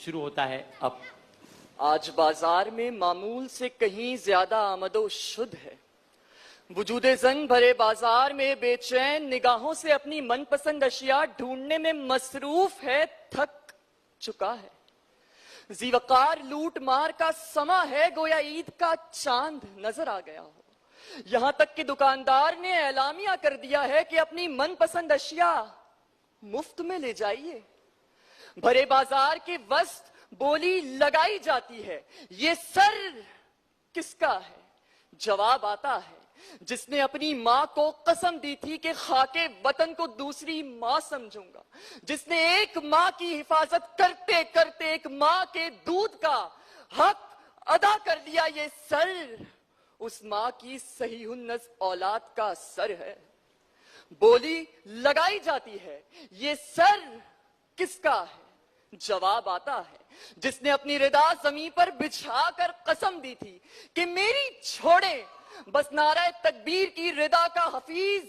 शुरू होता है अब। आज बाजार में मामूल से कहीं ज्यादा आमदो शुद्ध है। वजूदे जन भरे बाजार में बेचैन निगाहों से अपनी मनपसंद अशिया ढूंढने में मसरूफ है, थक चुका है। जीवकार लूट मार का समा है, गोया ईद का चांद नजर आ गया हो। यहां तक कि दुकानदार ने एलामिया कर दिया है कि अपनी मनपसंद अशिया मुफ्त में ले जाइए। भरे बाजार के वस्त बोली लगाई जाती है, ये सर किसका है? जवाब आता है जिसने अपनी मां को कसम दी थी कि खाके वतन को दूसरी मां समझूंगा, जिसने एक मां की हिफाजत करते करते एक मां के दूध का हक अदा कर दिया। ये सर उस मां की सहीहुन्नस औलाद का सर है। बोली लगाई जाती है, ये सर किसका है? जवाब आता है जिसने अपनी रिदा जमीन पर बिछाकर कसम दी थी कि मेरी छोड़े, बस नाराए तकबीर की रिदा का हफीज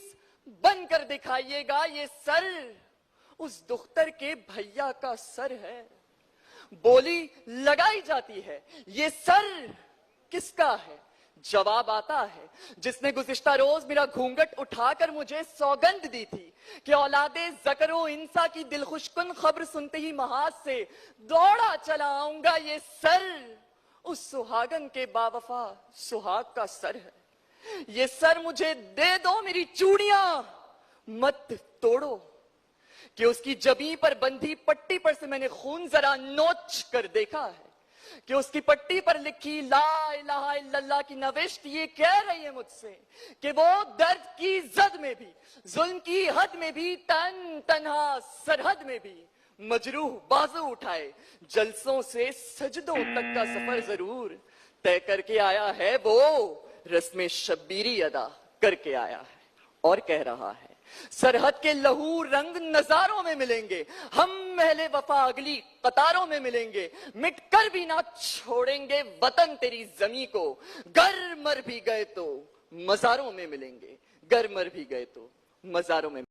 बनकर दिखाइएगा। ये सर उस दुख्तर के भैया का सर है। बोली लगाई जाती है, ये सर किसका है? जवाब आता है जिसने गुज़िश्ता रोज मेरा घूंघट उठाकर मुझे सौगंध दी थी कि औलादे ज़करो इंसा की दिलखुशकुन खबर सुनते ही महाज से दौड़ा चला आऊंगा। ये सर उस सुहागन के बावफा सुहाग का सर है। ये सर मुझे दे दो, मेरी चूड़ियां मत तोड़ो, कि उसकी जबीं पर बंधी पट्टी पर से मैंने खून जरा नोच कर देखा है, कि उसकी पट्टी पर लिखी ला इलाहा इल्लल्लाह की नविश्त ये कह रही है मुझसे कि वो दर्द की जद में भी, जुल्म की हद में भी, तन तन्हा सरहद में भी मजरूह बाजू उठाए जलसों से सजदों तक का सफर जरूर तय करके आया है। वो रस्म शब्बीरी अदा करके आया है और कह रहा है सरहद के लहू रंग नजारों में मिलेंगे, हम महले वफा अगली कतारों में मिलेंगे, मिट कर भी ना छोड़ेंगे वतन तेरी जमी को, गर मर भी गए तो मजारों में मिलेंगे, गर मर भी गए तो मजारों में।